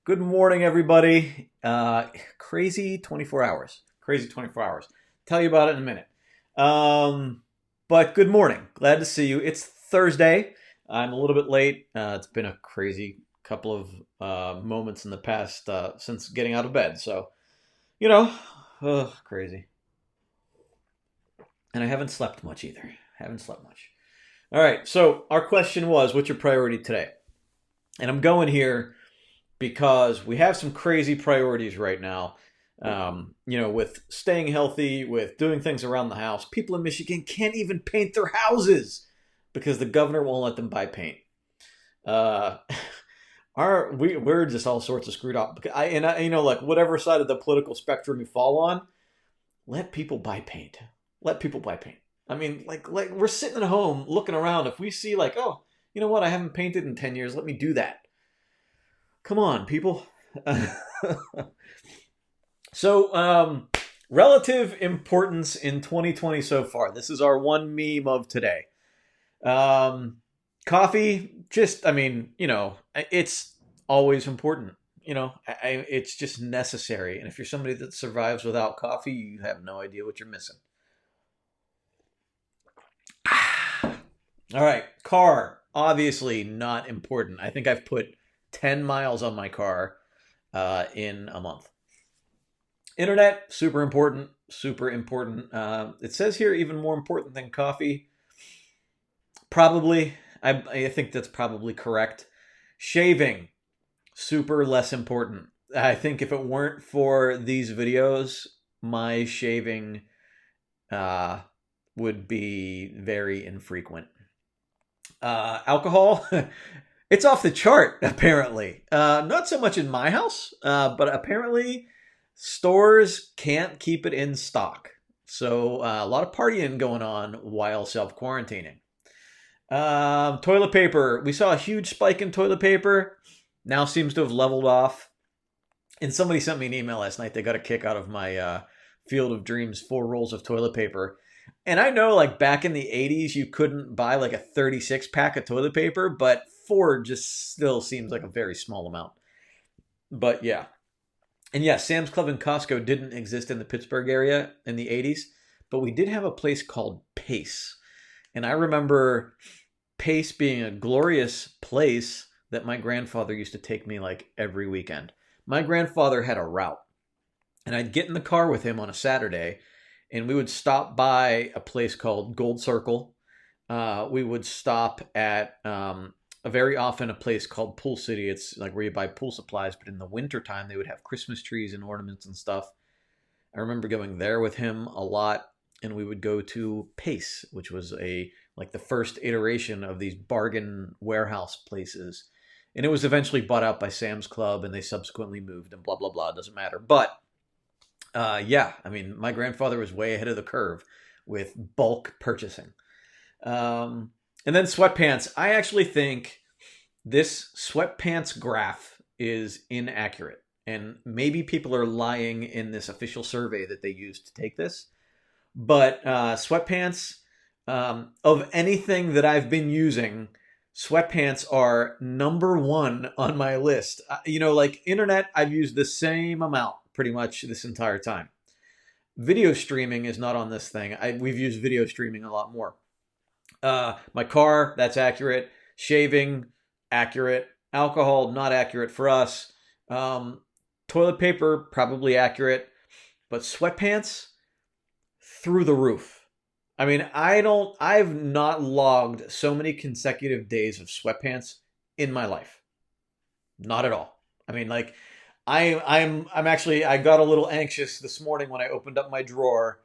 Good morning, everybody. Crazy 24 hours. Crazy 24 hours. Tell you about it in a minute. But good morning. Glad to see you. It's Thursday. I'm a little bit late. It's been a crazy couple of moments in the past since getting out of bed. So, you know, crazy. And I haven't slept much either. Haven't slept much. All right. So, our question was, what's your priority today? And I'm going here because we have some crazy priorities right now. With staying healthy, with doing things around the house. People in Michigan can't even paint their houses because the governor won't let them buy paint. Uh, we're just all sorts of screwed up. Like whatever side of the political spectrum you fall on, let people buy paint. Let people buy paint. I mean, like we're sitting at home looking around. If we see like, oh, you know what, I haven't painted in 10 years. Let me do that. Come on, people. So, relative importance in 2020 so far. This is our one meme of today. Um, Coffee, it's always important. It's just necessary. And if you're somebody that survives without coffee, you have no idea what you're missing. All right, car, obviously not important. I think I've put 10 miles on my car in a month. Internet, super important, super important. It says here even more important than coffee. Probably, I think that's probably correct. Shaving, super less important. I think if it weren't for these videos, my shaving uh, would be very infrequent. Alcohol, it's off the chart apparently. Not so much in my house, but apparently stores can't keep it in stock. So a lot of partying going on while self quarantining. Toilet paper. We saw a huge spike in toilet paper. Now seems to have leveled off. And somebody sent me an email last night. They got a kick out of my Field of Dreams 4 rolls of toilet paper. And I know, like back in the 80s, you couldn't buy like a 36 pack of toilet paper, but four just still seems like a very small amount. But yeah. And yeah, Sam's Club and Costco didn't exist in the Pittsburgh area in the 80s, but we did have a place called Pace. And I remember Pace being a glorious place that my grandfather used to take me like every weekend. My grandfather had a route, and I'd get in the car with him on a Saturday, and we would stop by a place called Gold Circle. We would stop at very often a place called Pool City. It's like where you buy pool supplies, but in the wintertime, they would have Christmas trees and ornaments and stuff. I remember going there with him a lot, and we would go to Pace, which was a like the first iteration of these bargain warehouse places. And it was eventually bought out by Sam's Club, and they subsequently moved, and blah blah blah. It doesn't matter. But yeah, I mean, my grandfather was way ahead of the curve with bulk purchasing. And then sweatpants. I actually think this sweatpants graph is inaccurate. And maybe people are lying in this official survey that they used to take this. But sweatpants, of anything that I've been using, sweatpants are number one on my list. Like internet, I've used the same amount pretty much this entire time. Video streaming is not on this thing. We've used video streaming a lot more. My car, that's accurate. Shaving, accurate. Alcohol, not accurate for us. Um, Toilet paper, probably accurate. But sweatpants, through the roof. I mean, I've not logged so many consecutive days of sweatpants in my life. Not at all. I mean, like, I'm actually, I got a little anxious this morning when I opened up my drawer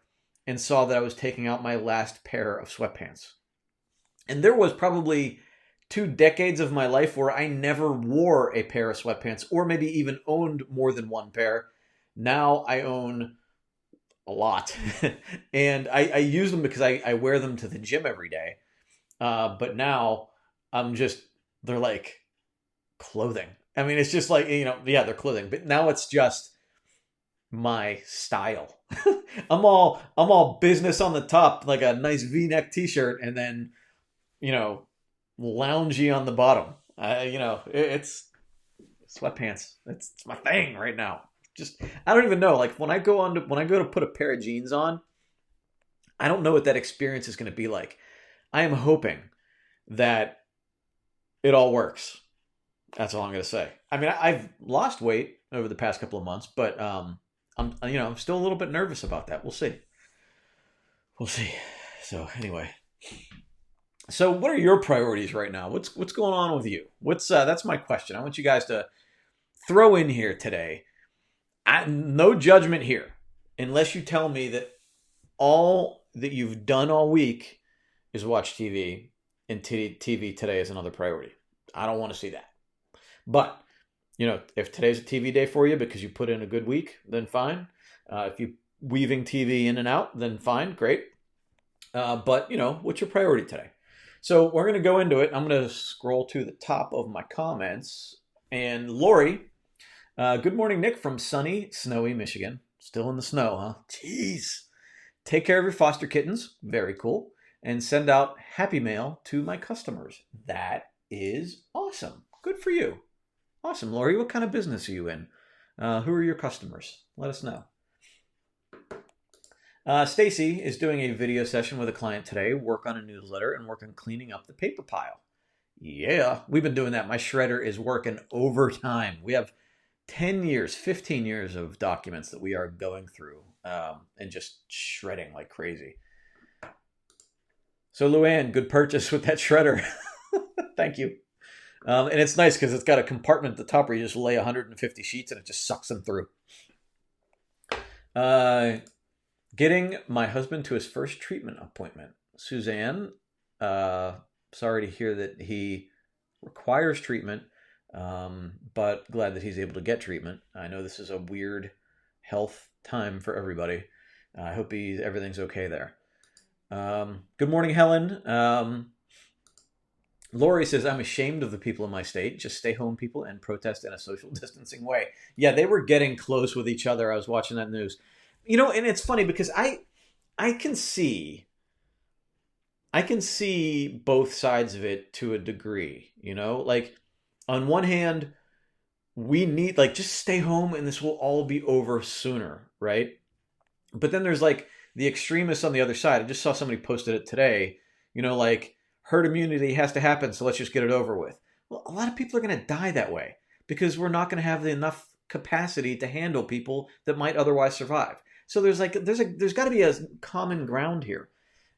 and saw that I was taking out my last pair of sweatpants. And there was probably 2 decades of my life where I never wore a pair of sweatpants or maybe even owned more than one pair. Now I own a lot. And I use them because I wear them to the gym every day. But now I'm just, they're like clothing. I mean, it's just like, yeah, they're clothing, but now it's just my style. I'm all business on the top, like a nice V-neck t-shirt, and then, you know, loungy on the bottom. It's Sweatpants. It's my thing right now. Just I don't even know. Like when I go to put a pair of jeans on, I don't know what that experience is going to be like. I am hoping that it all works. That's all I'm going to say. I mean, I've lost weight over the past couple of months, but I'm still a little bit nervous about that. We'll see. We'll see. So anyway, so what are your priorities right now? What's going on with you? What's that's my question. I want you guys to throw in here today. No judgment here, unless you tell me that all that you've done all week is watch TV, and TV today is another priority. I don't want to see that. But if today's a TV day for you because you put in a good week, then fine. If you weaving TV in and out, then fine, great. But what's your priority today? So we're going to go into it. I'm going to scroll to the top of my comments. And Lori, good morning, Nick, from sunny, snowy Michigan. Still in the snow, huh? Jeez. Take care of your foster kittens. Very cool. And send out happy mail to my customers. That is awesome. Good for you. Awesome, Lori. What kind of business are you in? Who are your customers? Let us know. Stacy is doing a video session with a client today, work on a newsletter, and work on cleaning up the paper pile. Yeah, we've been doing that. My shredder is working overtime. We have 10 years, 15 years of documents that we are going through and just shredding like crazy. So Luann, good purchase with that shredder. Thank you. And it's nice because it's got a compartment at the top where you just lay 150 sheets and it just sucks them through. Getting my husband to his first treatment appointment. Suzanne, sorry to hear that he requires treatment, but glad that he's able to get treatment. I know this is a weird health time for everybody. I hope everything's okay there. Good morning, Helen. Lori says, I'm ashamed of the people in my state. Just stay home, people, and protest in a social distancing way. Yeah, they were getting close with each other. I was watching that news. And it's funny because I can see both sides of it to a degree, like on one hand, we need just stay home and this will all be over sooner. Right. But then there's the extremists on the other side. I just saw somebody posted it today, herd immunity has to happen. So let's just get it over with. Well, a lot of people are going to die that way because we're not going to have enough capacity to handle people that might otherwise survive. So there's got to be a common ground here.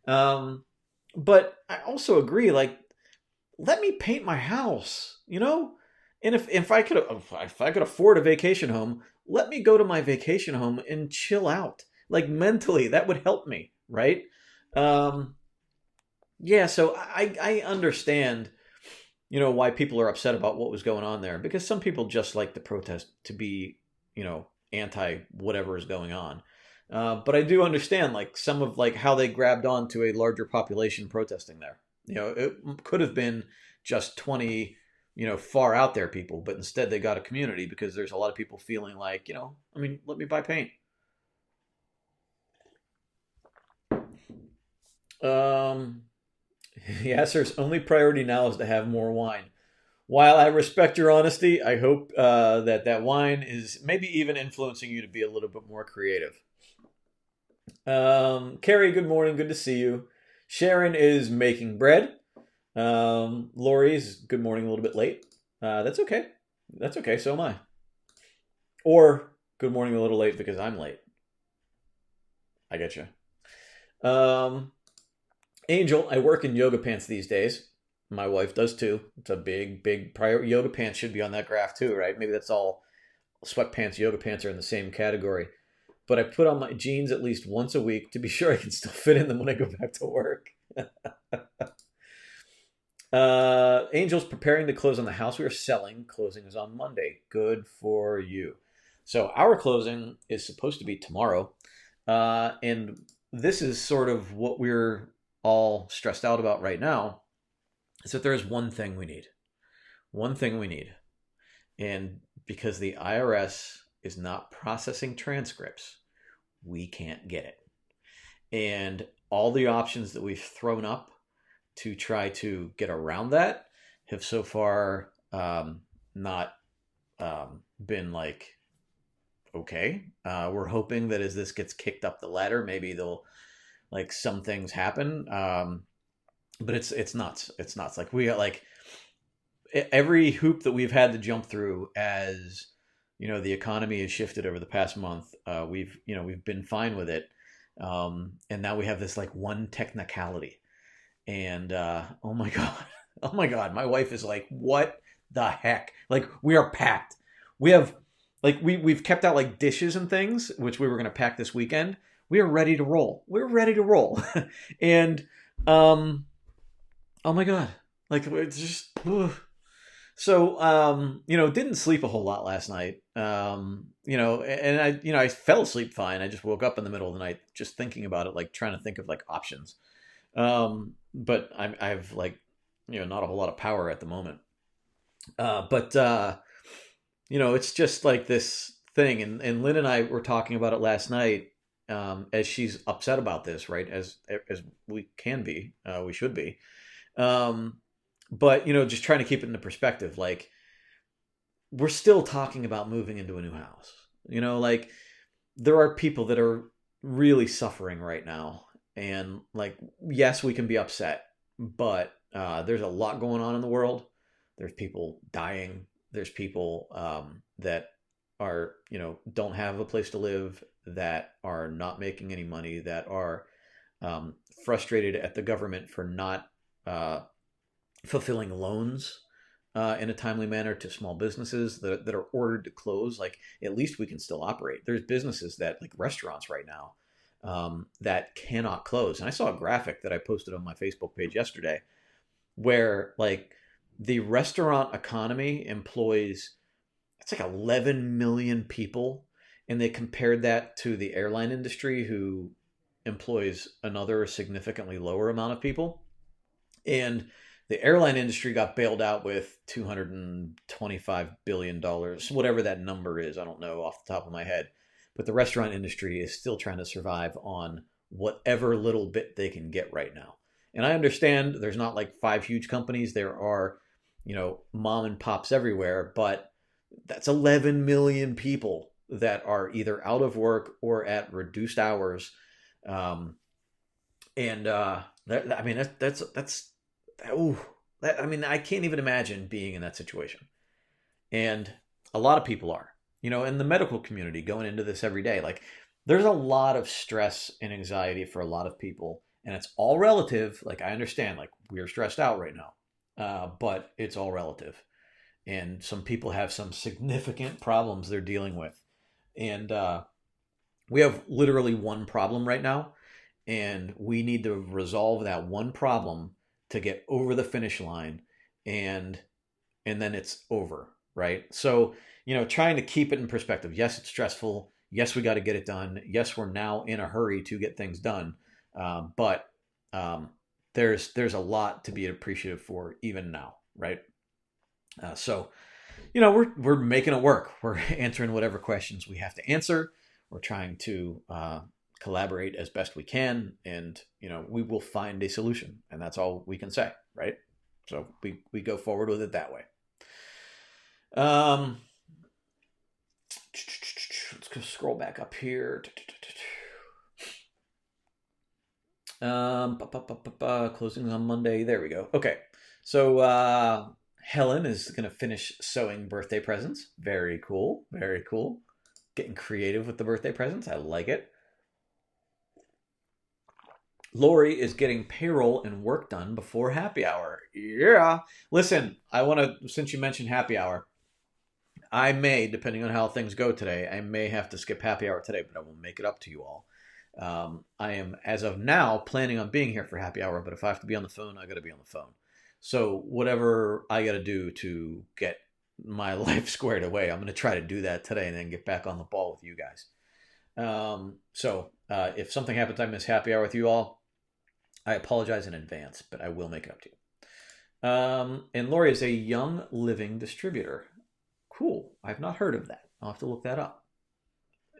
But I also agree, let me paint my house, and if I could afford a vacation home, let me go to my vacation home and chill out. Mentally, that would help me, right? Yeah, so I understand, why people are upset about what was going on there, because some people just like the protest to be, anti whatever is going on. But I do understand some of how they grabbed on to a larger population protesting there. It could have been just 20, far out there people, but instead they got a community because there's a lot of people feeling let me buy paint. Yasser's only priority now is to have more wine. While I respect your honesty, I hope that wine is maybe even influencing you to be a little bit more creative. Carrie, good morning. Good to see you. Sharon is making bread. Lori's good morning, a little bit late. That's okay. That's okay. So am I. Or good morning, a little late because I'm late. I get you. Angel, I work in yoga pants these days. My wife does too. It's a big priority. Yoga pants should be on that graph too, right? Maybe that's all sweatpants, yoga pants are in the same category. But I put on my jeans at least once a week to be sure I can still fit in them when I go back to work. Angel's preparing to close on the house we are selling. Closing is on Monday. Good for you. So our closing is supposed to be tomorrow. And this is sort of what we're all stressed out about right now, is that there is one thing we need. One thing we need. And because the IRS is not processing transcripts, we can't get it. And all the options that we've thrown up to try to get around that have so far not been like, okay, we're hoping that as this gets kicked up the ladder, maybe they'll like some things happen. But it's nuts. It's nuts. Like we got like every hoop that we've had to jump through as the economy has shifted over the past month. We've been fine with it, and now we have this like one technicality, and oh my god, oh my god, my wife is like, what the heck? Like we are packed. We have like we've kept out like dishes and things, which we were gonna pack this weekend. We are ready to roll. We're ready to roll, and um, oh my god, like it's just. Ugh. So, didn't sleep a whole lot last night. And I fell asleep fine. I just woke up in the middle of the night just thinking about it, like trying to think of like options. But I've like, not a whole lot of power at the moment. But it's just like this thing. And Lynn and I were talking about it last night, as she's upset about this, right? As we can be, we should be. Um, but just trying to keep it into perspective, like we're still talking about moving into a new house. Like there are people that are really suffering right now, and like yes, we can be upset, but there's a lot going on in the world. There's people dying. There's people that are don't have a place to live, that are not making any money, that are frustrated at the government for not fulfilling loans in a timely manner to small businesses that are ordered to close. Like at least we can still operate. There's businesses that like restaurants right now that cannot close. And I saw a graphic that I posted on my Facebook page yesterday where like the restaurant economy employs, it's like 11 million people. And they compared that to the airline industry, who employs another significantly lower amount of people. And the airline industry got bailed out with $225 billion, whatever that number is. I don't know off the top of my head. But the restaurant industry is still trying to survive on whatever little bit they can get right now. And I understand there's not like five huge companies. There are, mom and pops everywhere, but that's 11 million people that are either out of work or at reduced hours. I mean, that's oh, I mean, I can't even imagine being in that situation. And a lot of people are, in the medical community going into this every day. Like, there's a lot of stress and anxiety for a lot of people, and it's all relative. Like, I understand, like, we're stressed out right now, but it's all relative. And some people have some significant problems they're dealing with. And we have literally one problem right now, and we need to resolve that one problem to get over the finish line, and then it's over, right? So trying to keep it in perspective. Yes, it's stressful. Yes, we got to get it done. Yes, we're now in a hurry to get things done. But there's a lot to be appreciative for even now, right? So we're making it work. We're answering whatever questions we have to answer. We're trying to collaborate as best we can, and we will find a solution, and that's all we can say, right? So we go forward with it that way. Let's scroll back up here. Closing on Monday. There we go. Okay, so Helen is gonna finish sewing birthday presents. Very cool. Very cool. Getting creative with the birthday presents. I like it. Lori is getting payroll and work done before happy hour. Yeah. Listen, I want to, since you mentioned happy hour, I may, depending on how things go today, I may have to skip happy hour today, but I will make it up to you all. I am, as of now, planning on being here for happy hour, but if I have to be on the phone, I got to be on the phone. So whatever I got to do to get my life squared away, I'm going to try to do that today and then get back on the ball with you guys. If something happens, I miss happy hour with you all, I apologize in advance, but I will make it up to you. And Lori is a Young Living distributor. Cool. I've not heard of that. I'll have to look that up.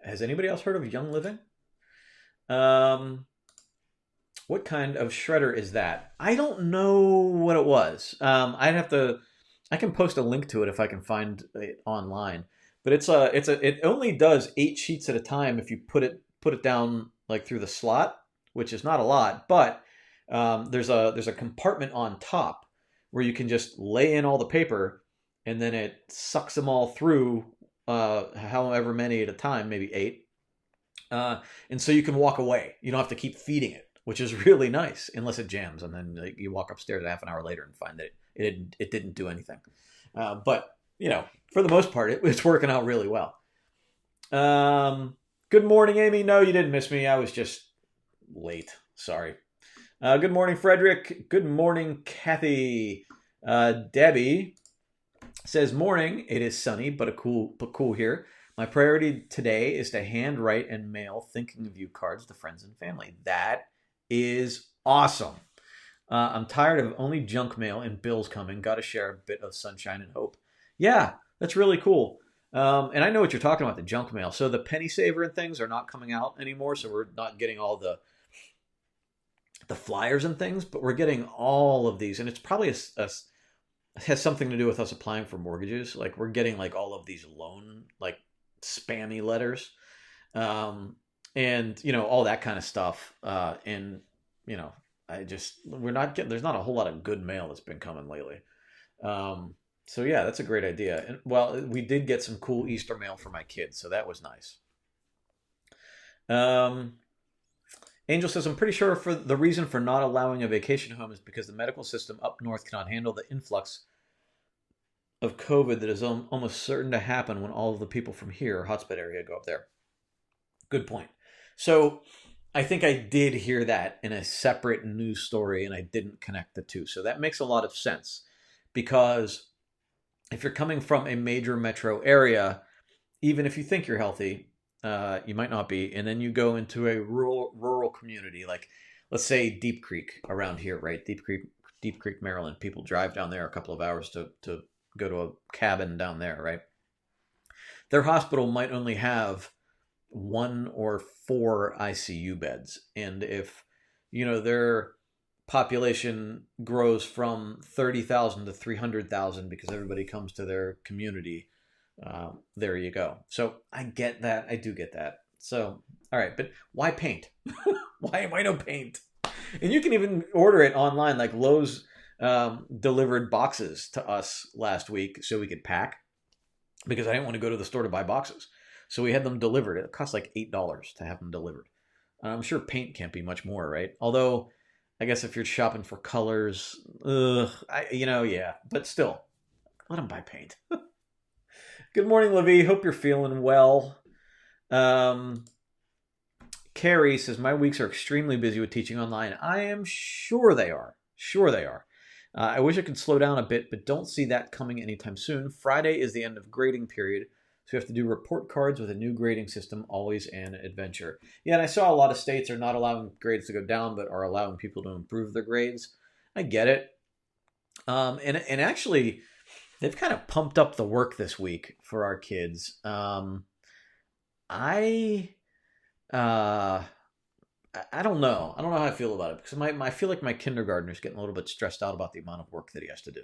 Has anybody else heard of Young Living? What kind of shredder is that? I don't know what it was. I can post a link to it if I can find it online. but it only does 8 sheets at a time if you put it down like through the slot, which is not a lot, but there's a compartment on top where you can just lay in all the paper, and then it sucks them all through, however many at a time, maybe 8. And so you can walk away. You don't have to keep feeding it, which is really nice, unless it jams, and then like, you walk upstairs a half an hour later and find that it didn't do anything. But for the most part, it's working out really well. Good morning, Amy. No, you didn't miss me. I was just late. Sorry. Good morning, Frederick. Good morning, Kathy. Debbie says, morning. It is sunny, but cool here. My priority today is to hand write and mail thinking of you cards to friends and family. That is awesome. I'm tired of only junk mail and bills coming. Got to share a bit of sunshine and hope. Yeah, that's really cool. And I know what you're talking about, the junk mail. So the penny saver and things are not coming out anymore. So we're not getting all the flyers and things, but we're getting all of these. And it's probably has something to do with us applying for mortgages. Like we're getting like all of these loan, like spammy letters, and all that kind of stuff. And there's not a whole lot of good mail that's been coming lately. So yeah, that's a great idea. And well, we did get some cool Easter mail for my kids, so that was nice. Angel says, I'm pretty sure for the reason for not allowing a vacation home is because the medical system up north cannot handle the influx of COVID that is almost certain to happen when all of the people from here, hotspot area, go up there. Good point. So I think I did hear that in a separate news story, and I didn't connect the two. So that makes a lot of sense, because if you're coming from a major metro area, even if you think you're healthy, you might not be. And then you go into a rural community, like let's say Deep Creek around here, right? Deep Creek, Maryland. People drive down there a couple of hours to go to a cabin down there, right? Their hospital might only have 1 or 4 ICU beds. And if, their population grows from 30,000 to 300,000 because everybody comes to their community, there you go. So I get that. I do get that. So, all right, but why paint? Why no paint? And you can even order it online, like Lowe's delivered boxes to us last week so we could pack, because I didn't want to go to the store to buy boxes. So we had them delivered. It cost like $8 to have them delivered. I'm sure paint can't be much more, right? Although, I guess if you're shopping for colors, yeah. But still, let them buy paint. Good morning, Livy. Hope you're feeling well. Carrie says, my weeks are extremely busy with teaching online. I am sure they are. Sure they are. I wish I could slow down a bit, but don't see that coming anytime soon. Friday is the end of grading period, so we have to do report cards with a new grading system, always an adventure. Yeah, and I saw a lot of states are not allowing grades to go down, but are allowing people to improve their grades. I get it. And actually, they've kind of pumped up the work this week for our kids. I don't know. I don't know how I feel about it, because I feel like my kindergartner's getting a little bit stressed out about the amount of work that he has to do.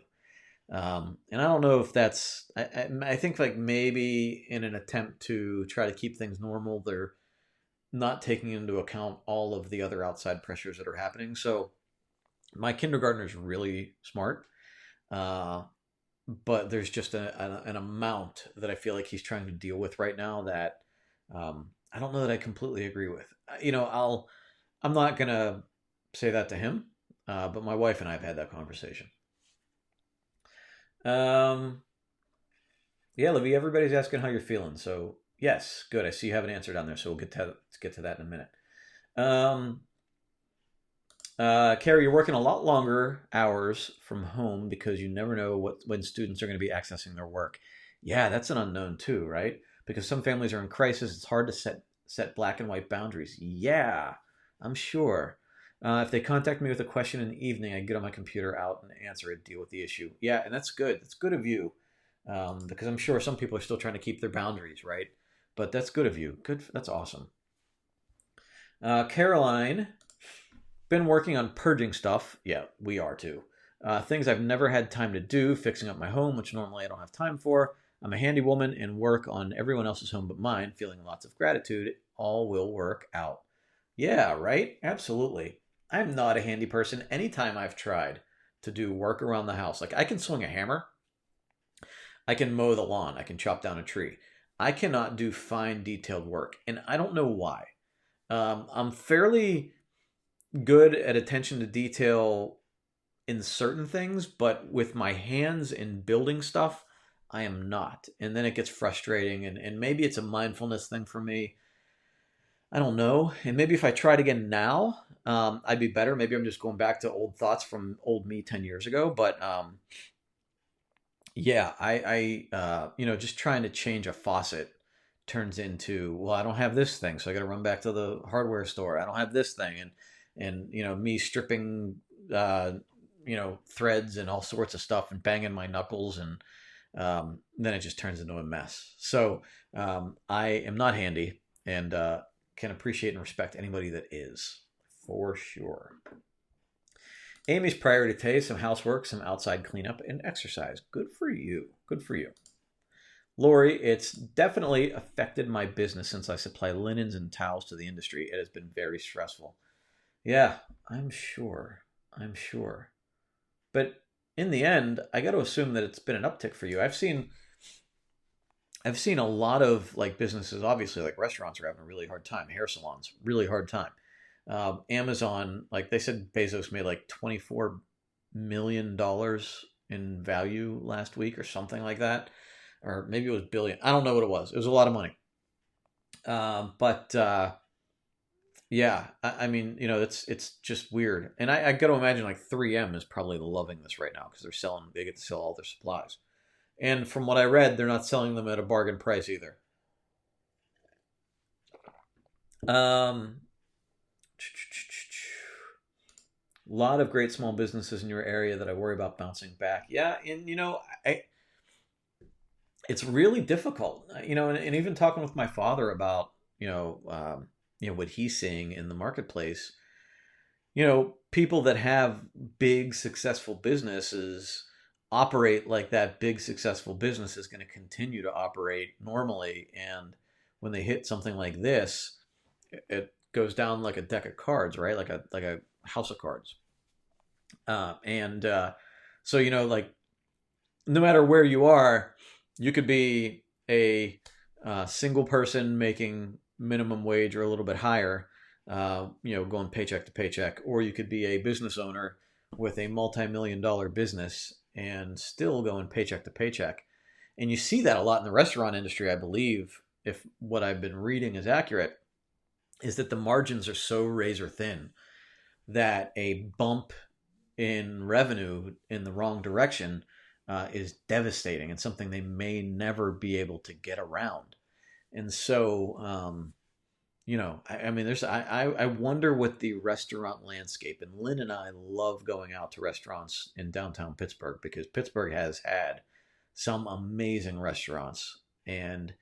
And I don't know if that's, I think like maybe in an attempt to try to keep things normal, they're not taking into account all of the other outside pressures that are happening. So my kindergartner's really smart. But there's just an amount that I feel like he's trying to deal with right now that I don't know that I completely agree with. I'm not going to say that to him, but my wife and I have had that conversation. Yeah, Livy, everybody's asking how you're feeling. So yes, good. I see you have an answer down there. So let's get to that in a minute. Carrie, you're working a lot longer hours from home because you never know when students are going to be accessing their work. Yeah, that's an unknown too, right? Because some families are in crisis. It's hard to set black and white boundaries. Yeah, I'm sure. If they contact me with a question in the evening, I get on my computer out and answer it, deal with the issue. Yeah, and that's good. That's good of you, because I'm sure some people are still trying to keep their boundaries, right? But that's good of you. Good. That's awesome. Caroline, been working on purging stuff. Yeah, we are too. Things I've never had time to do, fixing up my home, which normally I don't have time for. I'm a handy woman and work on everyone else's home but mine, feeling lots of gratitude. All will work out. Yeah, right? Absolutely. I'm not a handy person. Anytime I've tried to do work around the house, like I can swing a hammer, I can mow the lawn, I can chop down a tree. I cannot do fine, detailed work, and I don't know why. I'm fairly good at attention to detail in certain things, but with my hands in building stuff, I am not. And then it gets frustrating, and maybe it's a mindfulness thing for me. I don't know. And maybe if I tried again now, I'd be better. Maybe I'm just going back to old thoughts from old me 10 years ago. But yeah, just trying to change a faucet turns into, well, I don't have this thing, so I got to run back to the hardware store. I don't have this thing, and me stripping, threads and all sorts of stuff and banging my knuckles, and then it just turns into a mess. So I am not handy, and can appreciate and respect anybody that is, for sure. Amy's priority today is some housework, some outside cleanup, and exercise. Good for you. Good for you. Lori, it's definitely affected my business since I supply linens and towels to the industry. It has been very stressful. Yeah, I'm sure. I'm sure. But in the end, I got to assume that it's been an uptick for you. I've seen a lot of like businesses, obviously, like restaurants are having a really hard time, hair salons, really hard time. Amazon, like they said, Bezos made like $24 million in value last week or something like that, or maybe it was billion. I don't know what it was. It was a lot of money. But yeah, I mean, it's just weird, and I got to imagine like 3M is probably loving this right now because they get to sell all their supplies, and from what I read, they're not selling them at a bargain price either. Um, a lot of great small businesses in your area that I worry about bouncing back. Yeah, and it's really difficult. And even talking with my father about what he's seeing in the marketplace. People that have big successful businesses operate like that big successful business is going to continue to operate normally, and when they hit something like this, it goes down like a deck of cards, right? Like a house of cards. And so like no matter where you are, you could be a single person making minimum wage or a little bit higher, going paycheck to paycheck, or you could be a business owner with a multi-million-dollar business and still going paycheck to paycheck. And you see that a lot in the restaurant industry, I believe, if what I've been reading is accurate, is that the margins are so razor thin that a bump in revenue in the wrong direction is devastating and something they may never be able to get around. And so, I mean, I wonder what the restaurant landscape, and Lynn and I love going out to restaurants in downtown Pittsburgh because Pittsburgh has had some amazing restaurants. And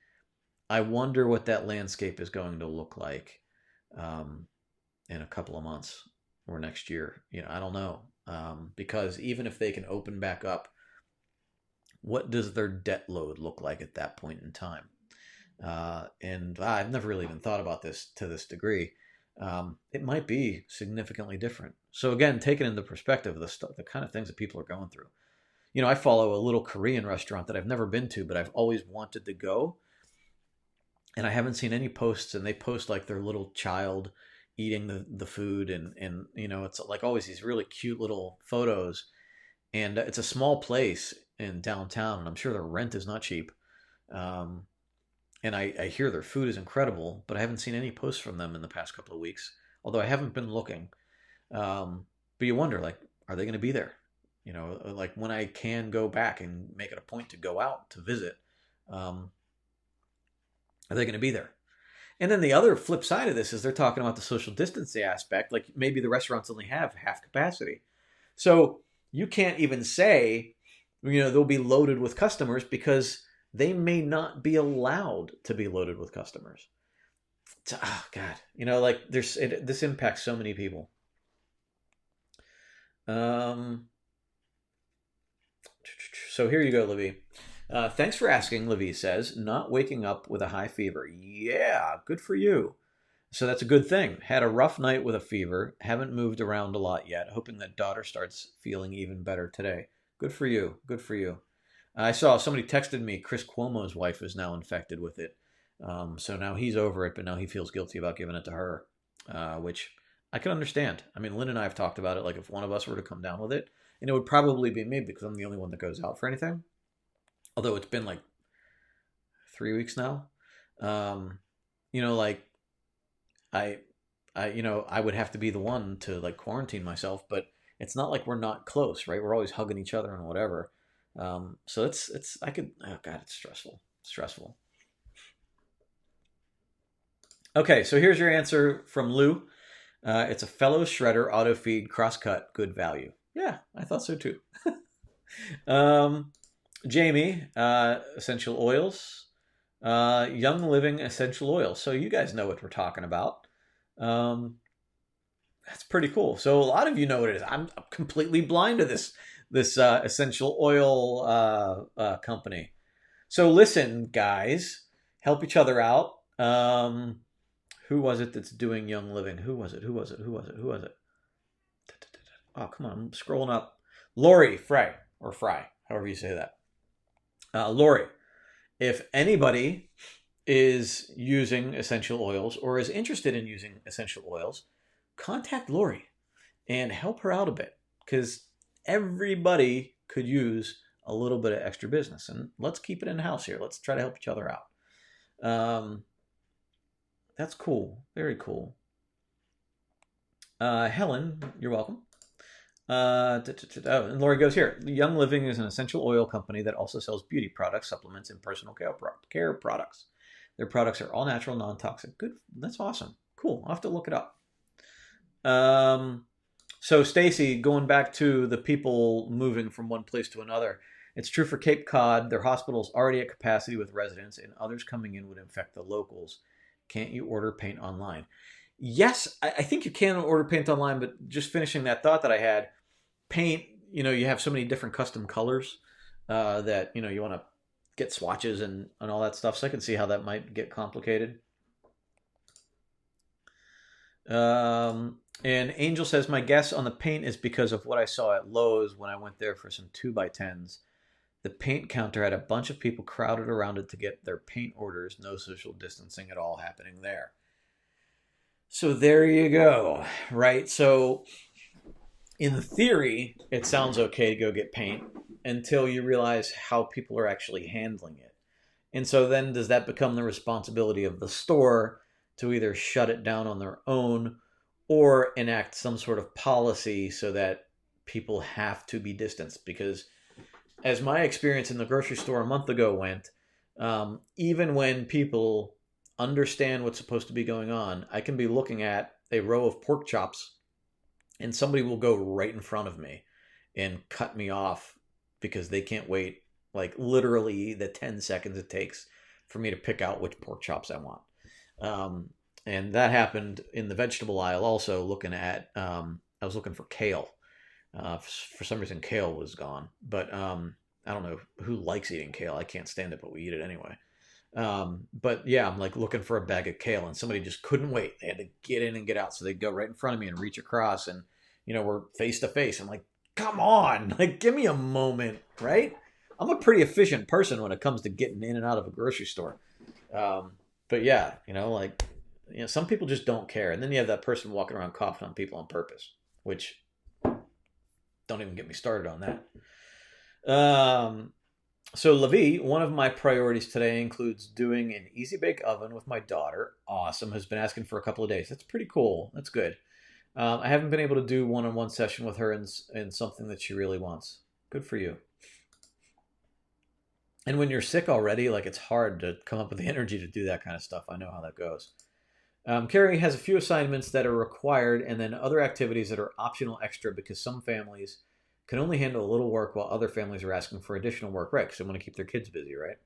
I wonder what that landscape is going to look like in a couple of months or next year. I don't know. Because even if they can open back up, what does their debt load look like at that point in time? And I've never really even thought about this to this degree. It might be significantly different. So again, taking into perspective the kind of things that people are going through. I follow a little Korean restaurant that I've never been to, but I've always wanted to go. And I haven't seen any posts, and they post like their little child eating the food, and it's like always these really cute little photos. And it's a small place in downtown, and I'm sure their rent is not cheap. And I hear their food is incredible, but I haven't seen any posts from them in the past couple of weeks, although I haven't been looking. But you wonder, like, are they going to be there? Like when I can go back and make it a point to go out to visit, are they going to be there? And then the other flip side of this is they're talking about the social distancing aspect. Like maybe the restaurants only have half capacity. So you can't even say, they'll be loaded with customers because they may not be allowed to be loaded with customers. Oh God, like this impacts so many people. So here you go, Libby. Thanks for asking, Levi says. Not waking up with a high fever. Yeah, good for you. So that's a good thing. Had a rough night with a fever. Haven't moved around a lot yet. Hoping that daughter starts feeling even better today. Good for you. Good for you. I saw somebody texted me. Chris Cuomo's wife is now infected with it. So now he's over it, but now he feels guilty about giving it to her, which I can understand. I mean, Lynn and I have talked about it. Like if one of us were to come down with it, and it would probably be me because I'm the only one that goes out for anything. Although it's been like 3 weeks now. Um, like I, I would have to be the one to like quarantine myself, but it's not like we're not close, right? We're always hugging each other and whatever. So oh God, it's stressful. Okay, so here's your answer from Lou. It's a fellow shredder auto feed crosscut, good value. Yeah, I thought so too. um, Jamie, essential oils, Young Living essential oils. So you guys know what we're talking about. Um, that's pretty cool. So a lot of you know what it is. I'm completely blind to this essential oil company. So listen, guys, help each other out. Who was it that's doing Young Living? Who was it? Oh, come on, I'm scrolling up. Lori Fry, or Fry, however you say that. Lori, if anybody is using essential oils or is interested in using essential oils, contact Lori and help her out a bit because everybody could use a little bit of extra business. And let's keep it in house here. Let's try to help each other out. That's cool. Very cool. Helen, you're welcome. And Lori goes here. Young Living is an essential oil company that also sells beauty products, supplements, and personal care products. Their products are all natural, non-toxic. Good. That's awesome. Cool. I'll have to look it up. So Stacy, going back to the people moving from one place to another, it's true for Cape Cod. Their hospital's already at capacity with residents, and others coming in would infect the locals. Can't you order paint online? Yes, I think you can order paint online, but just finishing that thought that I had, paint, you have so many different custom colors that, you want to get swatches and all that stuff. So I can see how that might get complicated. And Angel says, my guess on the paint is because of what I saw at Lowe's when I went there for some 2x10s. The paint counter had a bunch of people crowded around it to get their paint orders. No social distancing at all happening there. So there you go, right? So in theory, it sounds okay to go get paint until you realize how people are actually handling it. And so then does that become the responsibility of the store to either shut it down on their own or enact some sort of policy so that people have to be distanced? Because as my experience in the grocery store a month ago went, even when people understand what's supposed to be going on, I can be looking at a row of pork chops and somebody will go right in front of me and cut me off because they can't wait like literally the 10 seconds it takes for me to pick out which pork chops I want. And that happened in the vegetable aisle also, looking at, I was looking for kale. For some reason, kale was gone. But I don't know who likes eating kale. I can't stand it, but we eat it anyway. But yeah, I'm like looking for a bag of kale, and somebody just couldn't wait. They had to get in and get out. So they'd go right in front of me and reach across, and we're face to face. I'm like, come on, like give me a moment, right? I'm a pretty efficient person when it comes to getting in and out of a grocery store. But yeah, some people just don't care. And then you have that person walking around coughing on people on purpose, which don't even get me started on that. So Levi, one of my priorities today includes doing an easy bake oven with my daughter. Awesome. Has been asking for a couple of days. That's pretty cool. That's good. I haven't been able to do one-on-one session with her in something that she really wants. Good for you. And when you're sick already, like it's hard to come up with the energy to do that kind of stuff. I know how that goes. Carrie has a few assignments that are required and then other activities that are optional extra because some families can only handle a little work while other families are asking for additional work, right? Because they want to keep their kids busy, right?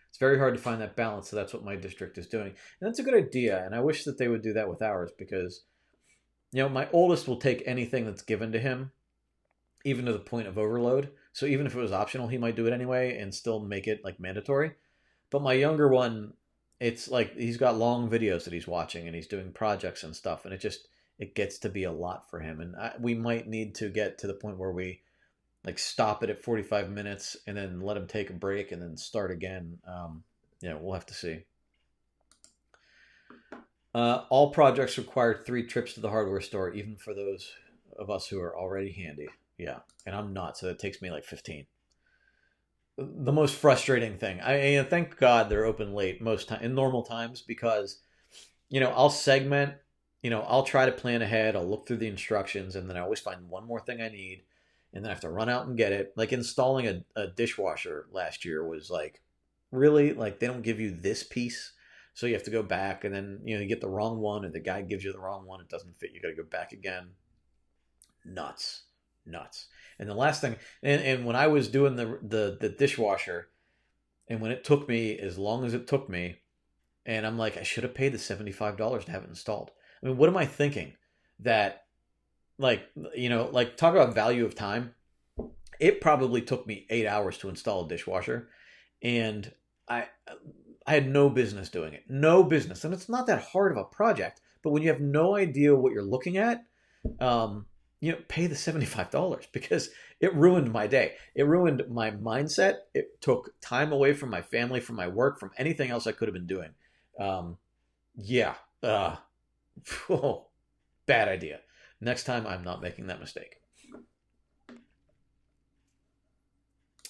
It's very hard to find that balance, so that's what my district is doing. And that's a good idea, and I wish that they would do that with ours because, my oldest will take anything that's given to him, even to the point of overload. So even if it was optional, he might do it anyway and still make it like mandatory. But my younger one, it's like he's got long videos that he's watching and he's doing projects and stuff, and it gets to be a lot for him. And we might need to get to the point where we like stop it at 45 minutes and then let him take a break and then start again. We'll have to see. All projects require 3 trips to the hardware store, even for those of us who are already handy. Yeah, and I'm not, so it takes me like 15. The most frustrating thing. Thank God they're open late most time in normal times because, I'll segment. I'll try to plan ahead. I'll look through the instructions, and then I always find one more thing I need, and then I have to run out and get it. Like installing a dishwasher last year was like, really, like they don't give you this piece, so you have to go back, and then you get the wrong one, and the guy gives you the wrong one. It doesn't fit. You got to go back again. Nuts. And the last thing, and when I was doing the dishwasher, and when it took me as long as it took me, and I'm like, I should have paid the $75 to have it installed. I mean, what am I thinking? That, like, talk about value of time. It probably took me 8 hours to install a dishwasher, and I had no business doing it. No business. And it's not that hard of a project, but when you have no idea what you're looking at, pay the $75 because it ruined my day. It ruined my mindset. It took time away from my family, from my work, from anything else I could have been doing. Yeah. Bad idea. Next time I'm not making that mistake.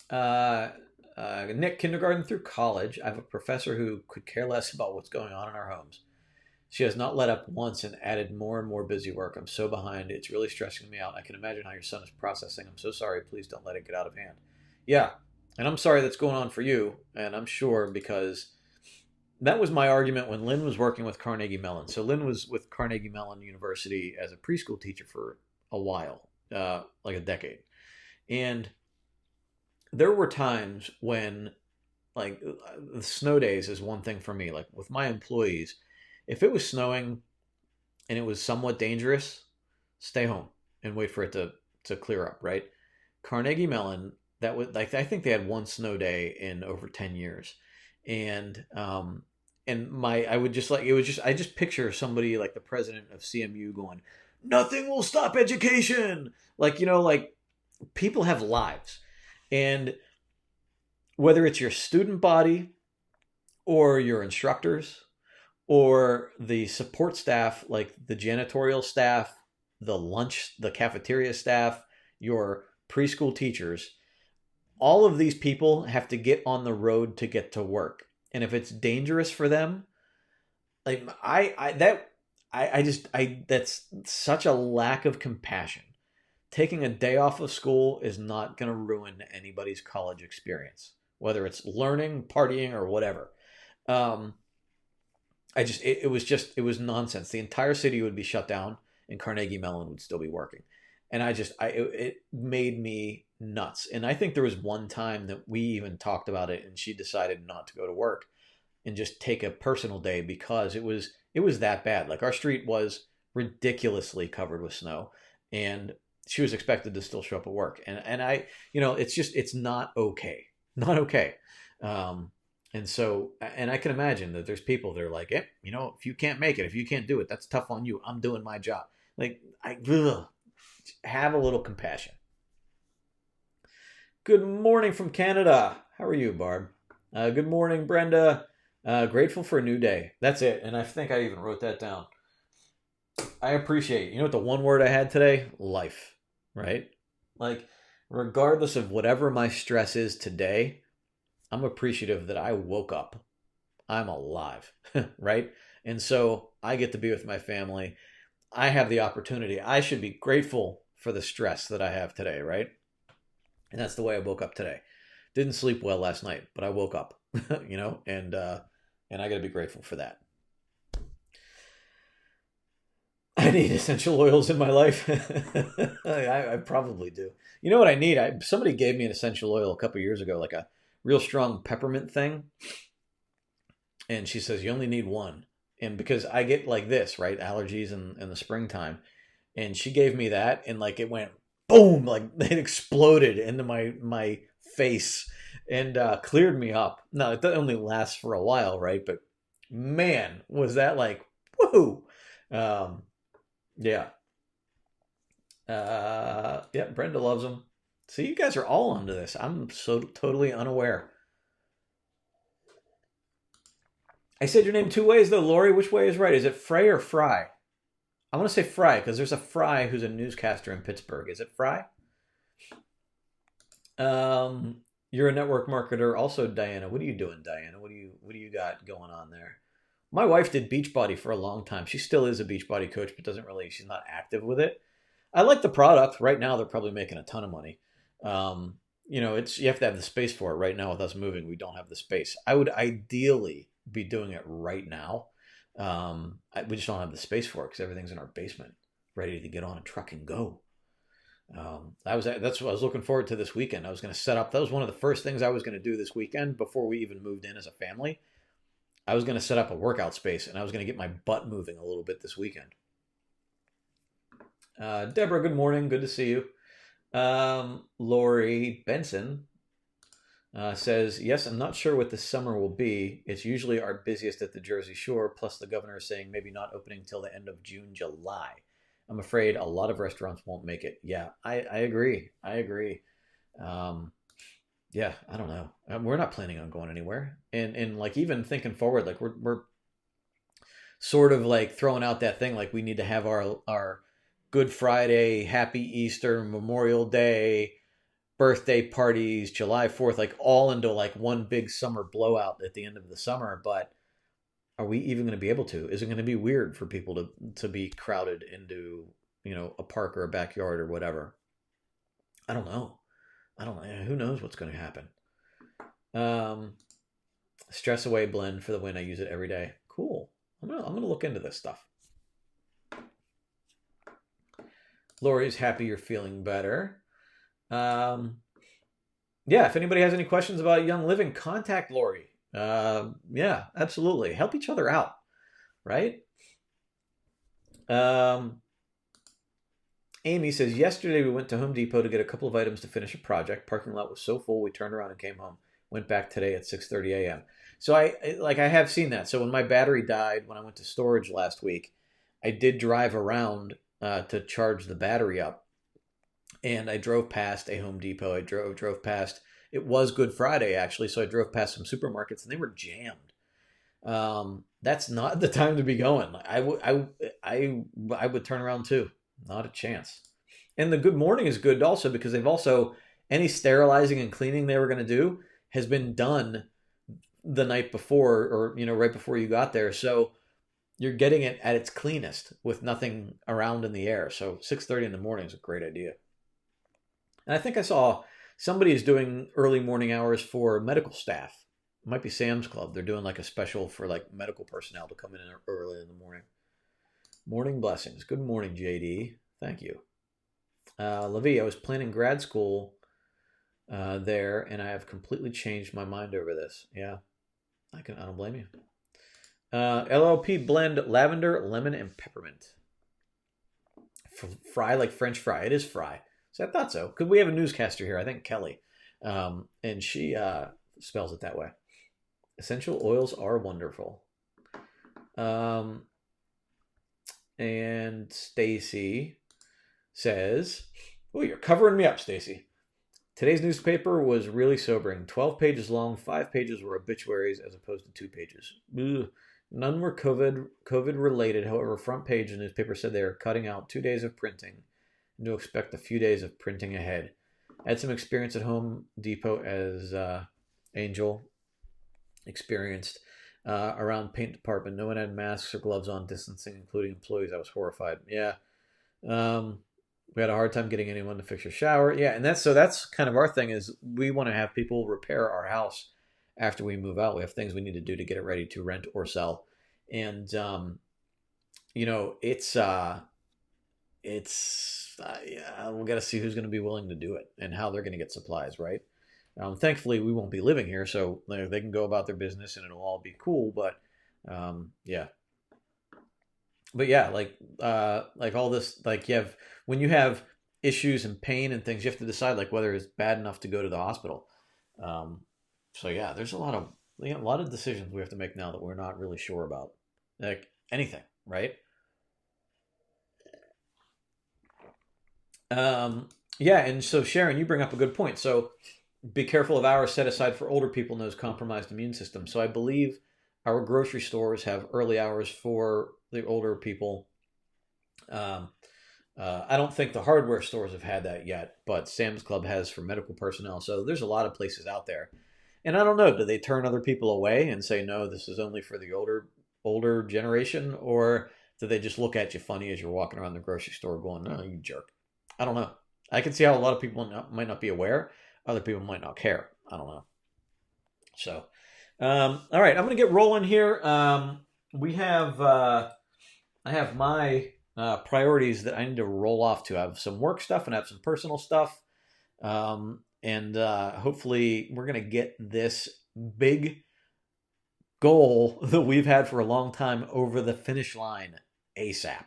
Nick, kindergarten through college, I have a professor who could care less about what's going on in our homes. She has not let up once and added more and more busy work. I'm so behind. It's really stressing me out. I can imagine how your son is processing. I'm so sorry. Please don't let it get out of hand. Yeah. And I'm sorry that's going on for you. And I'm sure because that was my argument when Lynn was working with Carnegie Mellon. So Lynn was with Carnegie Mellon University as a preschool teacher for a while, like a decade. And there were times when, like, the snow days is one thing for me. Like with my employees, if it was snowing and it was somewhat dangerous, stay home and wait for it to clear up, right? Carnegie Mellon, that was like I think they had one snow day in over 10 years. And I would just like it was just I just picture somebody like the president of CMU going, "Nothing will stop education." Like people have lives. And whether it's your student body or your instructors or the support staff, like the janitorial staff, the cafeteria staff, your preschool teachers, all of these people have to get on the road to get to work. And if it's dangerous for them, like that's such a lack of compassion. Taking a day off of school is not going to ruin anybody's college experience, whether it's learning, partying, or whatever. It was nonsense. The entire city would be shut down and Carnegie Mellon would still be working. And it made me nuts. And I think there was one time that we even talked about it and she decided not to go to work and just take a personal day because it was that bad. Like our street was ridiculously covered with snow and she was expected to still show up at work. And it's not okay. Not okay. And so, and I can imagine that there's people that are like, if you can't make it, if you can't do it, that's tough on you. I'm doing my job. Like, have a little compassion. Good morning from Canada. How are you, Barb? Good morning, Brenda. Grateful for a new day. That's it. And I think I even wrote that down. I appreciate, what the one word I had today? Life, right? Like, regardless of whatever my stress is today, I'm appreciative that I woke up. I'm alive, right? And so I get to be with my family. I have the opportunity. I should be grateful for the stress that I have today, right? And that's the way I woke up today. Didn't sleep well last night, but I woke up, and I got to be grateful for that. I need essential oils in my life. I probably do. You know what I need? Somebody gave me an essential oil a couple years ago, like a real strong peppermint thing. And she says, you only need one. And because I get like this, right? Allergies in the springtime. And she gave me that and like it went boom, like it exploded into my face and cleared me up. Now it only lasts for a while, right? But man, was that like woohoo? Um, yeah, yeah. Brenda loves them. See, you guys are all onto this. I'm so totally unaware. I said your name two ways though, Lori. Which way is right? Is it Frey or Fry? I want to say Fry because there's a Fry who's a newscaster in Pittsburgh. Is it Fry? You're a network marketer, also, Diana. What are you doing, Diana? What do you got going on there? My wife did Beachbody for a long time. She still is a Beachbody coach, but doesn't really. She's not active with it. I like the product. Right now, they're probably making a ton of money. It's you have to have the space for it. Right now, with us moving, we don't have the space. I would ideally be doing it right now. We just don't have the space for it because everything's in our basement, ready to get on a truck and go. That's what I was looking forward to this weekend. I was going to set up. That was one of the first things I was going to do this weekend before we even moved in as a family. I was going to set up a workout space and I was going to get my butt moving a little bit this weekend. Deborah, good morning. Good to see you. Lori Benson says, yes, I'm not sure what the summer will be. It's usually our busiest at the Jersey Shore, plus the governor is saying maybe not opening till the end of June, July. I'm afraid a lot of restaurants won't make it. Yeah, I agree. I agree. Um, yeah, I don't know. We're not planning on going anywhere. And like even thinking forward, like we're sort of like throwing out that thing like we need to have our Good Friday, Happy Easter, Memorial Day, birthday parties, July 4th, like all into like one big summer blowout at the end of the summer. But are we even going to be able to? Is it going to be weird for people to be crowded into, a park or a backyard or whatever? I don't know. I don't know. Who knows what's going to happen? Um, Stress away blend for the win. I use it every day. Cool. I'm gonna look into this stuff. Lori's happy you're feeling better. Um, yeah, if anybody has any questions about Young Living, contact Lori. Yeah, absolutely. Help each other out, right? Um, Amy says, yesterday we went to Home Depot to get a couple of items to finish a project. Parking lot was so full, we turned around and came home. Went back today at 6:30 a.m. So I have seen that. So when my battery died when I went to storage last week, I did drive around to charge the battery up, and I drove past a Home Depot. I drove past. It was Good Friday actually, so I drove past some supermarkets and they were jammed. That's not the time to be going. I would turn around too. Not a chance. And the Good Morning is good also because they've also any sterilizing and cleaning they were going to do has been done the night before or right before you got there. So you're getting it at its cleanest with nothing around in the air. So 6:30 in the morning is a great idea. And I think I saw somebody is doing early morning hours for medical staff. It might be Sam's Club. They're doing like a special for like medical personnel to come in early in the morning. Morning blessings. Good morning, JD. Thank you. Levi, I was planning grad school there, and I have completely changed my mind over this. Yeah, I don't blame you. LLP blend lavender, lemon, and peppermint. Fry like French fry. It is fry. So I thought so. Could we have a newscaster here? I think Kelly, and she spells it that way. Essential oils are wonderful. And Stacy says, "Oh, you're covering me up, Stacy. Today's newspaper was really sobering. 12 pages long, 5 pages were obituaries as opposed to 2 pages. Ugh. None were COVID related. However, front page of the newspaper said they are cutting out 2 days of printing and to expect a few days of printing ahead. I had some experience at Home Depot as Angel experienced around paint department. No one had masks or gloves on, distancing, including employees. I was horrified. Yeah. We had a hard time getting anyone to fix your shower. Yeah, and that's kind of our thing is we want to have people repair our house after we move out. We have things we need to do to get it ready to rent or sell. And yeah, we got to see who's going to be willing to do it and how they're going to get supplies, right? Thankfully, we won't be living here, so they can go about their business and it'll all be cool. But yeah, like all this, like when you have issues and pain and things, you have to decide like whether it's bad enough to go to the hospital. Um, so yeah, there's a lot of decisions we have to make now that we're not really sure about, like anything, right? Um, yeah, and so Sharon, you bring up a good point. So be careful of hours set aside for older people and those compromised immune systems. So I believe our grocery stores have early hours for the older people. Um, I don't think the hardware stores have had that yet, but Sam's Club has for medical personnel. So there's a lot of places out there. And I don't know, do they turn other people away and say no, this is only for the older generation, or do they just look at you funny as you're walking around the grocery store going, "No, you jerk"? I don't know. I can see how a lot of people might not be aware. Other people might not care. I don't know. So, all right, I'm going to get rolling here. We have I have my priorities that I need to roll off to. I have some work stuff and I have some personal stuff. And hopefully, we're going to get this big goal that we've had for a long time over the finish line ASAP.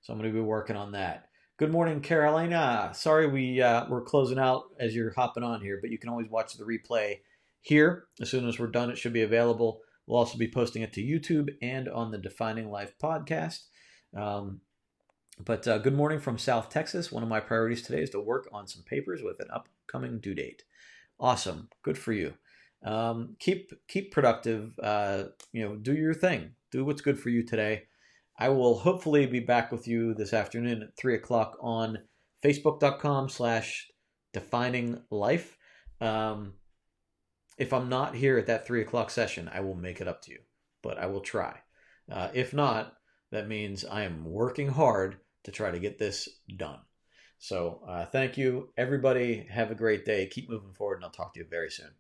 So I'm going to be working on that. Good morning, Carolina. Sorry we're closing out as you're hopping on here, but you can always watch the replay here. As soon as we're done, it should be available. We'll also be posting it to YouTube and on the Defining Life podcast. But good morning from South Texas. One of my priorities today is to work on some papers with an upcoming due date. Awesome. Good for you. Keep productive. Do your thing. Do what's good for you today. I will hopefully be back with you this afternoon at 3 o'clock on Facebook.com/defining life. If I'm not here at that 3 o'clock session, I will make it up to you, but I will try. If not, that means I am working hard to try to get this done. So thank you, everybody. Have a great day. Keep moving forward, and I'll talk to you very soon.